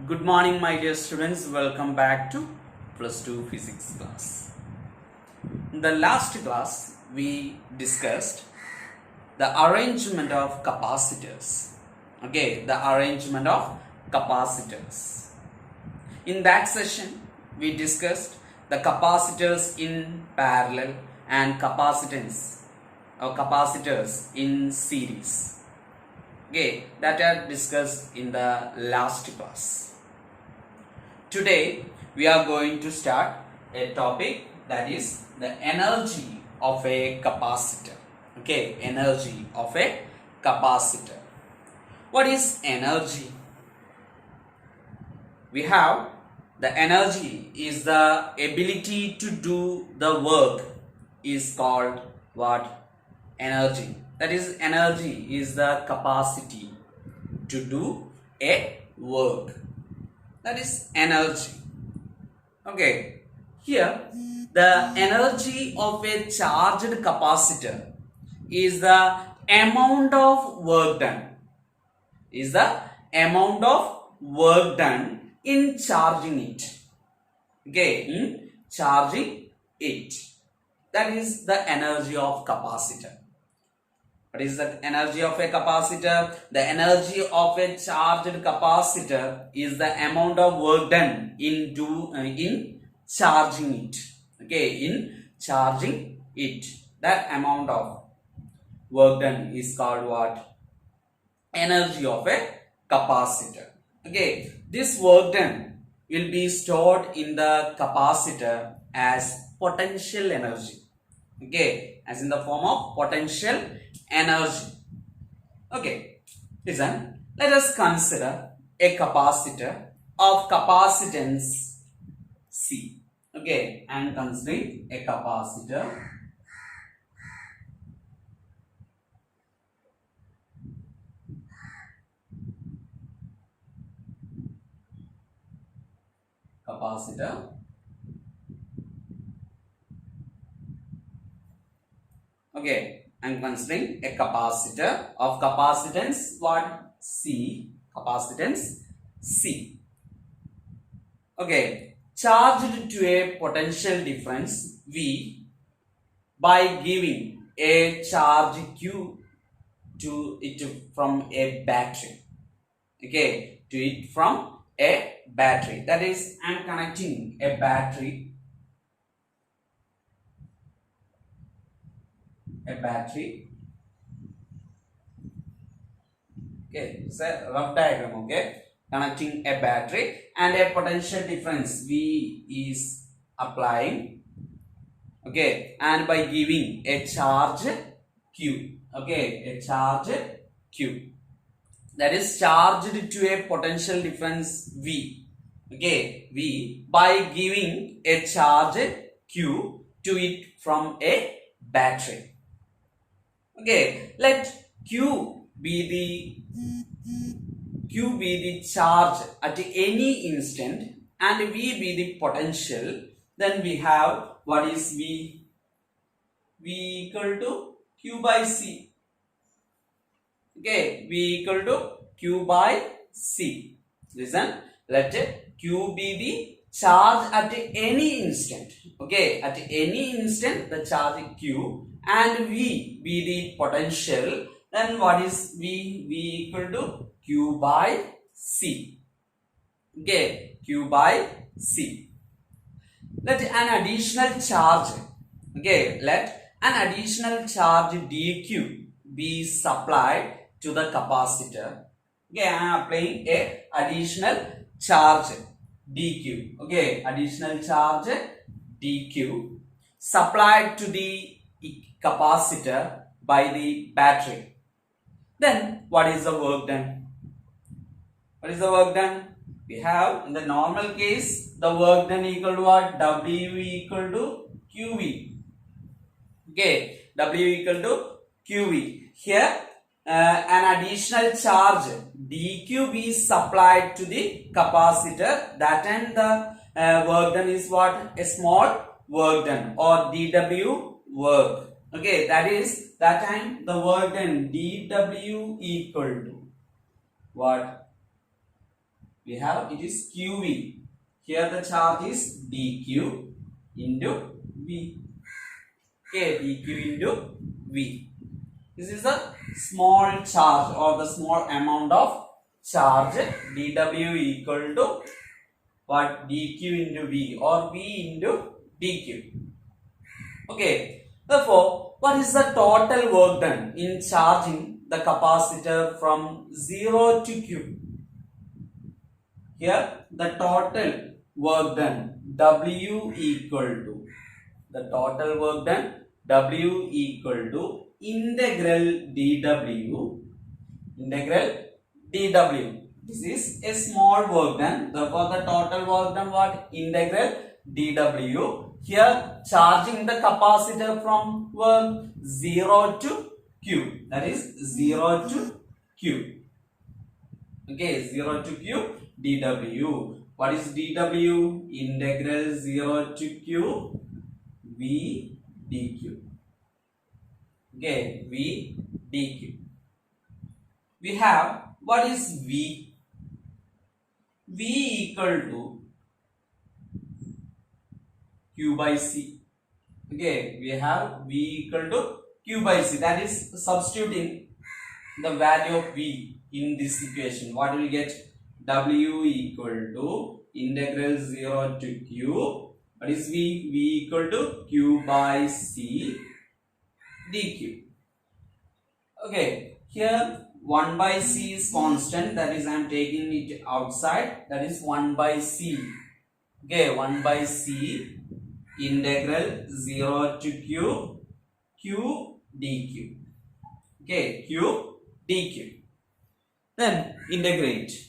Good morning, my dear students. Welcome back to plus 2 physics class. In the last class, we discussed the arrangement of capacitors. Okay, the arrangement of capacitors. In that session, we discussed the capacitors in parallel and capacitance or capacitors in series. Okay, that are discussed in the last class. Today we are going to start a topic that is the energy of a capacitor. Okay, energy of a capacitor. What is energy? We have the energy is the ability to do the work is called what? Energy. That is, energy is the capacity to do a work. That is energy. Okay, here the energy of a charged capacitor is the amount of work done. Is the amount of work done in charging it. Okay, in charging it. That is the energy of capacitor. What is the energy of a capacitor? The energy of a charged capacitor is the amount of work done in charging it. Okay, in charging it. That amount of work done is called what? Energy of a capacitor. Okay, this work done will be stored in the capacitor as potential energy. Okay, as in the form of potential energy. Okay, listen, let us consider a capacitor of capacitance C. Okay, I am considering a capacitor Okay, I am considering a capacitor of capacitance what? C. Capacitance C. Okay, charged to a potential difference V by giving a charge Q to it from a battery. Okay, to it from a battery. That is, I am connecting a battery. Okay, it's a rough diagram. Okay, connecting a battery and a potential difference V is applying. Okay, and by giving a charge Q. Okay, a charge Q. That is charged to a potential difference V. Okay, V by giving a charge Q to it from a battery. Okay, let Q be the charge at any instant and V be the potential. Then we have what is V? V equal to Q by C. Okay, V equal to Q by C. Listen, let Q be the charge at any instant. Okay, at any instant the charge Q and V be the potential. Then what is V? V equal to Q by C. Okay, Q by C. Let an additional charge. Okay, let an additional charge dq be supplied to the capacitor. Okay, I am applying a additional charge dq. Okay, additional charge dq supplied to the capacitor by the battery. Then what is the work done? What is the work done? We have in the normal case the work done equal to what? W equal to QV. Okay, W equal to QV. Here an additional charge dq is supplied to the capacitor. That time the work done is what? A small work done or dw work. Okay, that is that time the work done dw equal to what? We have it is QV. Here the charge is dq into V. Okay, dq into V. This is the small charge or the small amount of charge dw equal to what? dq into V or V into dq. Okay, therefore, what is the total work done in charging the capacitor from 0 to Q? Here, the total work done W equal to integral dw. This is a small work done. Therefore, the total work done what? Integral dw. Here, charging the capacitor from 0 to Q. That is 0 to Q. Okay, 0 to Q dw. What is dw? Integral 0 to Q V dq. Okay, V dq. We have what is V? V equal to Q by C. Okay, we have V equal to Q by C. That is substituting the value of V in this equation. What will get? W equal to integral 0 to Q. What is V? V equal to Q by C dq. Okay, here 1 by C is constant. That is I am taking it outside. That is 1 by C. Okay, 1 by C integral 0 to Q dq. Okay, Q dq. Then integrating,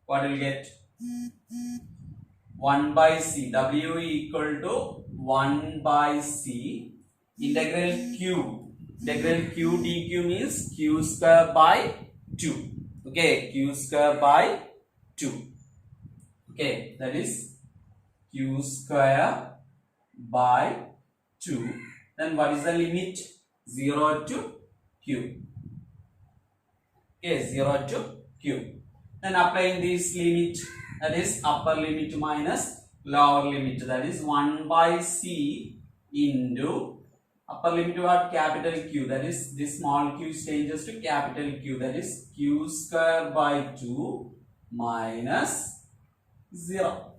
what will get? 1 by C, W equal to 1 by C integral Q dq means Q square by 2. Okay, Q square by 2. Okay, that is Q square by 2. Then what is the limit? 0 to Q. Okay, 0 to Q. Then applying this limit, that is upper limit minus lower limit, that is 1 by C into upper limit what? Capital Q, that is this small q changes to capital Q, that is Q square by 2 minus 0.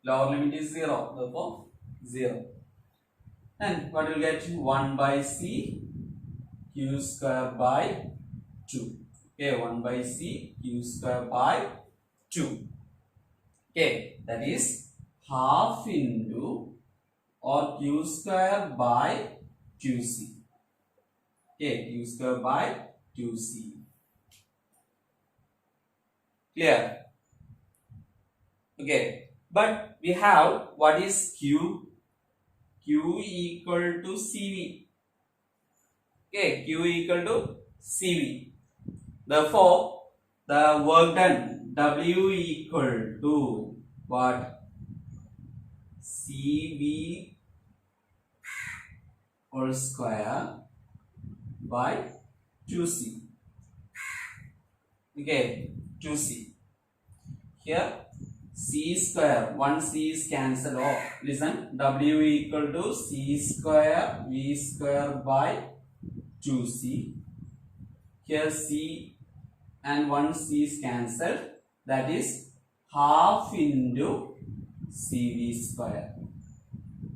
Lower limit is 0, therefore 0. And what will get? 1 by C Q square by 2. Okay, 1 by C Q square by 2. Okay, that is half into or Q square by 2C. Okay, Q square by 2C. Clear? Okay, but we have what is Q? Q equal to CV. Okay, Q equal to CV. Therefore, the work done W equal to what? CV whole square by 2C. Okay, 2C. Here C square, one C is cancelled off. Listen, W equal to C square V square by 2C. Here C and one C is cancelled. That is half into CV square.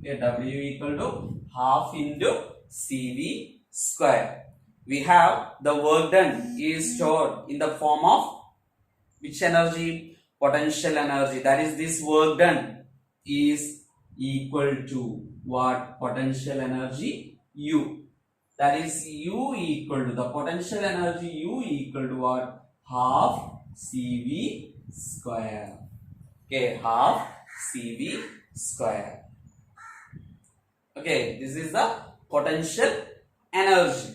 Okay, W equal to half into CV square. We have the work done is stored in the form of which energy? Potential energy. That is this work done is equal to what? Potential energy U. That is U equal to the potential energy U equal to what? Half CV square. Okay, half CV square. Okay, this is the potential energy.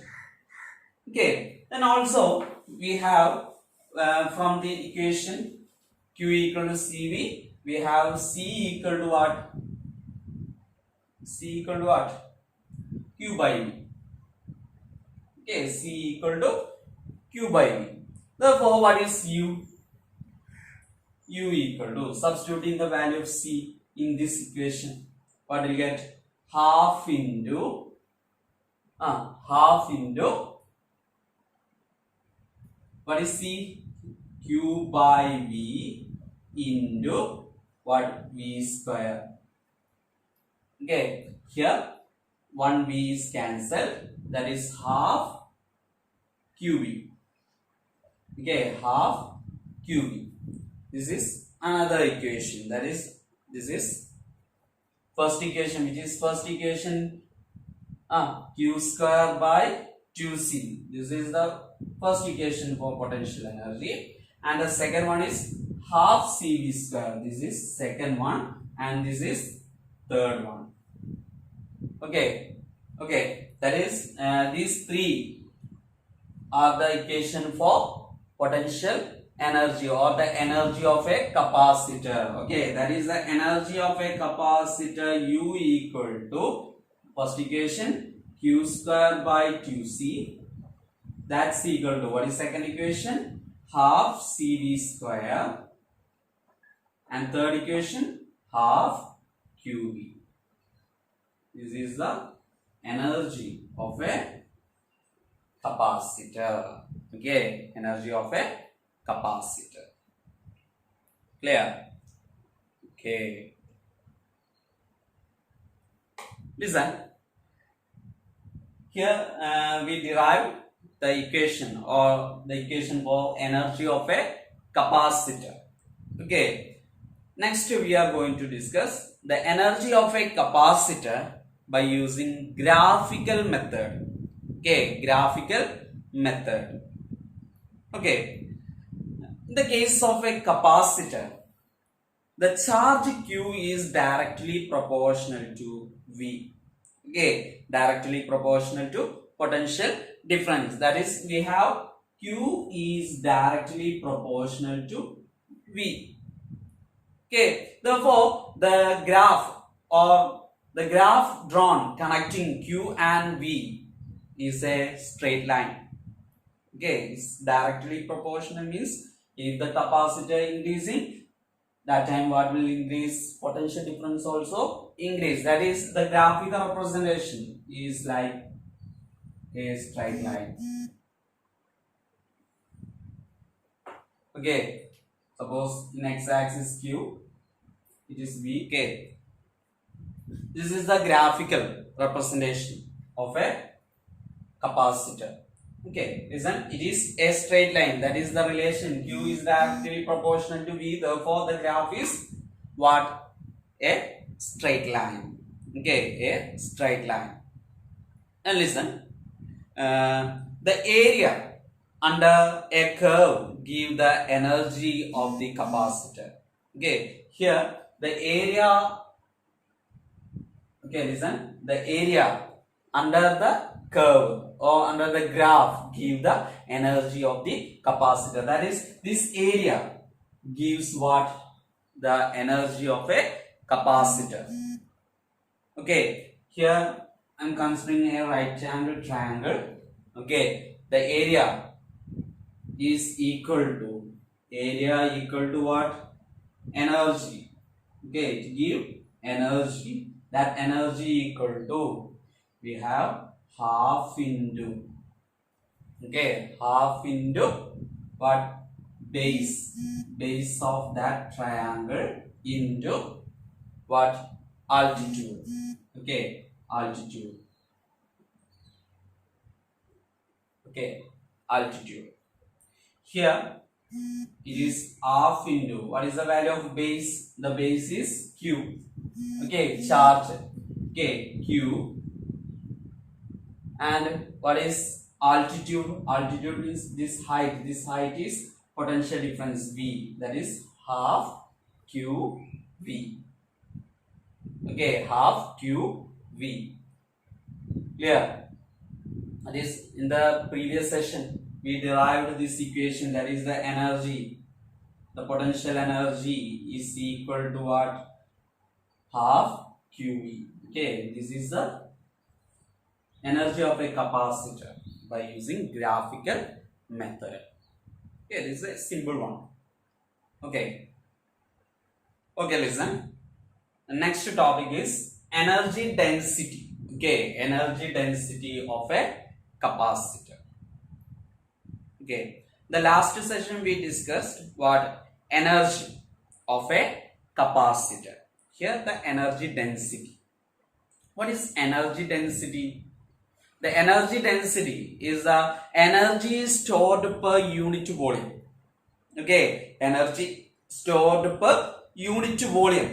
Okay, then also we have from the equation Q equal to CV, we have C equal to what? C equal to what? Q by V. Okay, C equal to Q by V. Therefore, what is U? U equal to, substituting the value of C in this equation, what will you get? Half into what is C? Q by V into what? V square. Okay, here one V is cancelled, that is half QV. Okay, half QV. This is another equation, that is, this is first equation, which is first equation, Q square by 2C. This is the first equation for potential energy, and the second one is half CV square. This is second one, and this is third one. Okay, that is these three are the equation for potential energy or the energy of a capacitor. Okay, that is the energy of a capacitor. U equal to, first equation, Q square by 2C. That's equal to, what is second equation? Half CV square. And third equation, half QV. This is the energy of a capacitor. Okay, energy of a capacitor. Clear? Okay. Listen. Here we derive the equation or the equation for energy of a capacitor. Okay. Next we are going to discuss the energy of a capacitor by using graphical method. Okay, graphical method. Okay. In the case of a capacitor, the charge Q is directly proportional to V. Okay, directly proportional to potential difference. That is, we have Q is directly proportional to V. Okay, therefore, the graph or the graph drawn connecting Q and V is a straight line. Okay, it's directly proportional means if the capacitor increasing, that time what will increase? Potential difference also increase. That is, the graphical representation is like a straight line. Okay, suppose in x-axis Q, it is V. Okay, this is the graphical representation of a capacitor. Okay, listen, it is a straight line. That is the relation. Q is directly proportional to V. Therefore, the graph is what? A straight line. Okay, a straight line. And listen, the area under a curve give the energy of the capacitor. Okay, here the area. Okay, listen, the area under the curve or under the graph give the energy of the capacitor. That is, this area gives what? The energy of a capacitor. Okay, here I am considering a right angle triangle. Okay, the area is equal to what? Energy. Okay, to give energy, that energy equal to, we have half into, okay, half into what? Base of that triangle into what? Altitude. Okay, altitude. Okay, altitude. Here it is half into, what is the value of base? The base is Q. Okay, charge. Okay, Q. And what is altitude? Altitude means this height. This height is potential difference V. That is half QV. Okay, half QV. Clear? That is, in the previous session we derived this equation, that is the energy. The potential energy is equal to what? Half QV. Okay, this is the energy of a capacitor by using graphical method. Okay, this is a simple one. Okay. Okay, listen. The next topic is energy density. Okay, energy density of a capacitor. Okay, the last session we discussed what energy of a capacitor. Here the energy density. What is energy density? The energy density is the energy stored per unit volume. Okay, energy stored per unit volume.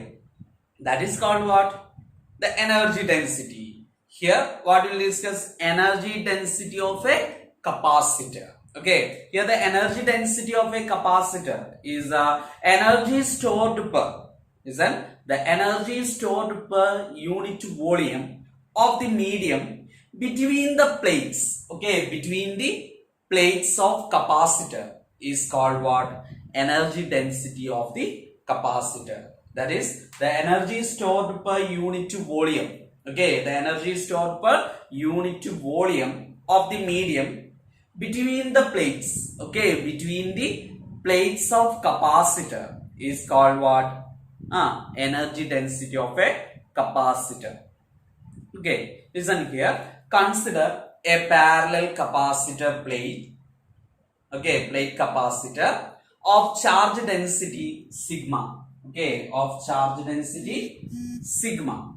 That is called what? The energy density. Here, what we'll discuss energy density of a capacitor. Okay, here the energy density of a capacitor is the energy stored per. Listen, the energy stored per unit volume of the medium between the plates. Okay, between the plates of capacitor is called what? Energy density of the capacitor. That is the energy stored per unit volume. Okay, the energy stored per unit volume of the medium between the plates. Okay, between the plates of capacitor is called what? Energy density of a capacitor. Okay, listen here. Consider a parallel capacitor plate. Okay, plate capacitor of charge density sigma. Okay, of charge density sigma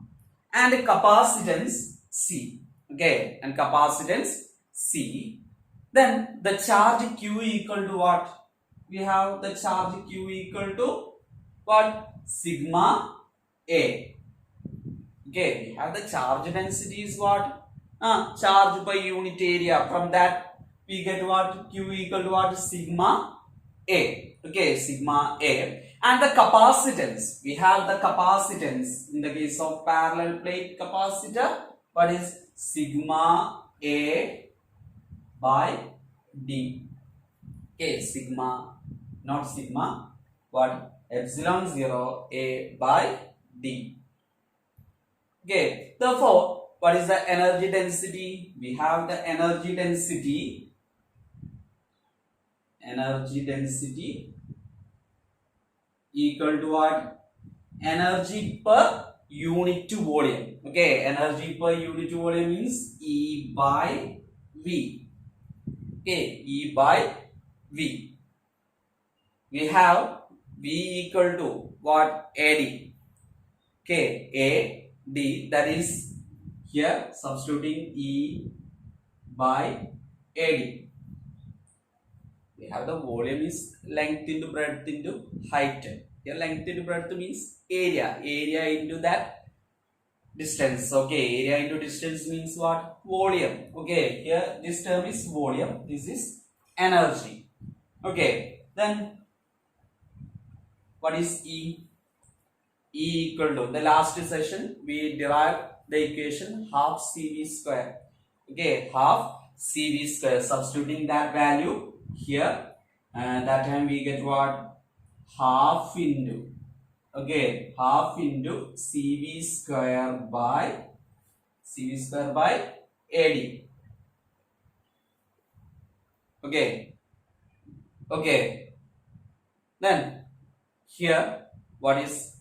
and capacitance C. Okay, and capacitance C. Then the charge Q equal to what? We have the charge Q equal to what? Sigma A. Okay, we have the charge density is what? Charge by unit area. From that we get what? Q equal to what? Sigma A. Okay, sigma A. And the capacitance. We have the capacitance in the case of parallel plate capacitor. What is sigma A by D? Okay, sigma, not sigma, but epsilon 0 A by D. Okay, therefore, what is the energy density? We have the energy density equal to what? Energy per unit volume. Okay, energy per unit volume means E by V. Okay, E by V. We have V equal to what? AD. Okay, AD, that is here substituting E by AD. We have the volume is length into breadth into height. Here length into breadth means area. Area into that distance. Okay, area into distance means what? Volume. Okay, here this term is volume. This is energy. Okay, then what is E? E equal to, the last session we derived the equation half CV square. Okay, half CV square. Substituting that value here, and that time we get what? Half into, okay, half into CV square by AD. Okay, okay. Then here what is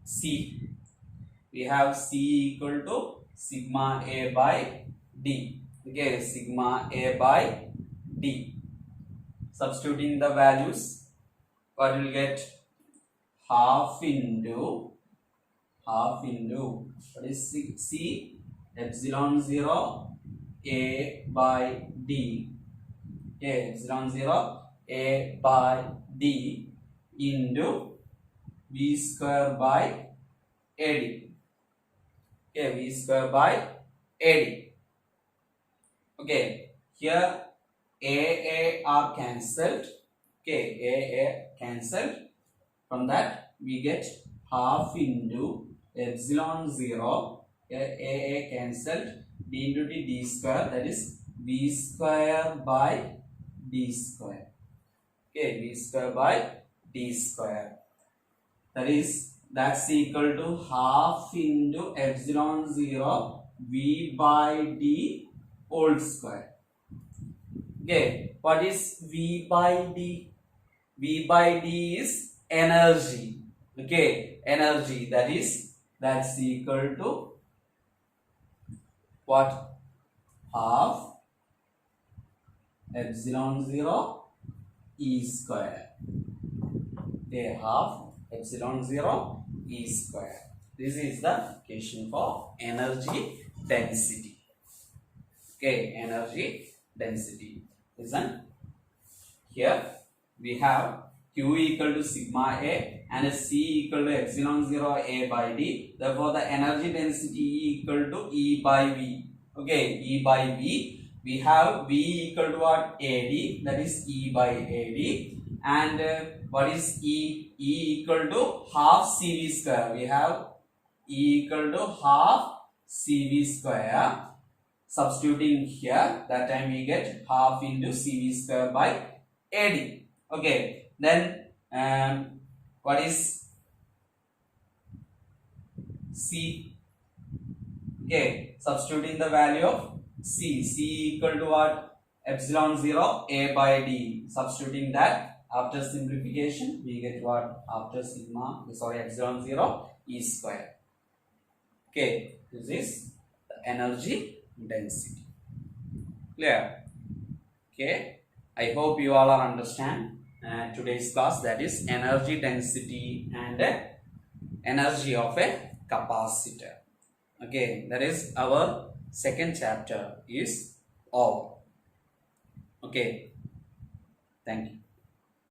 C? We have C equal to sigma A by D. Okay, sigma A by D. Substituting the values, what will get? Half into what is C? Epsilon 0 A by D. Okay, epsilon 0 A by D into V square by AD. Okay, V square by AD. Okay, here A are cancelled. Okay, A cancelled. From that we get half into epsilon 0. A cancelled. D into D square, that is V square by D square. Okay, V square by D square. That's equal to half into epsilon 0 V by D whole square. Okay, what is V by D? V by D is energy. Okay, energy, that's equal to what? Half epsilon 0 E square. Okay, half epsilon 0 E square. This is the equation for energy density. Okay, energy density. Listen, here we have Q equal to sigma A and C equal to epsilon 0 A by D. Therefore, the energy density E equal to E by V. Okay, E by V. We have V equal to what? AD, that is E by AD. And what is E? E equal to half CV square. We have E equal to half CV square. Substituting here, that time we get half into CV square by AD. Okay, then what is C? Okay, substituting the value of C. C equal to what? Epsilon 0 A by D. Substituting that, after simplification, we get what? After epsilon 0 E square. Okay, this is the energy density. Clear? Okay, I hope you all are understand today's class, that is energy density and energy of a capacitor. Okay, that is our second chapter is all. Okay, thank you.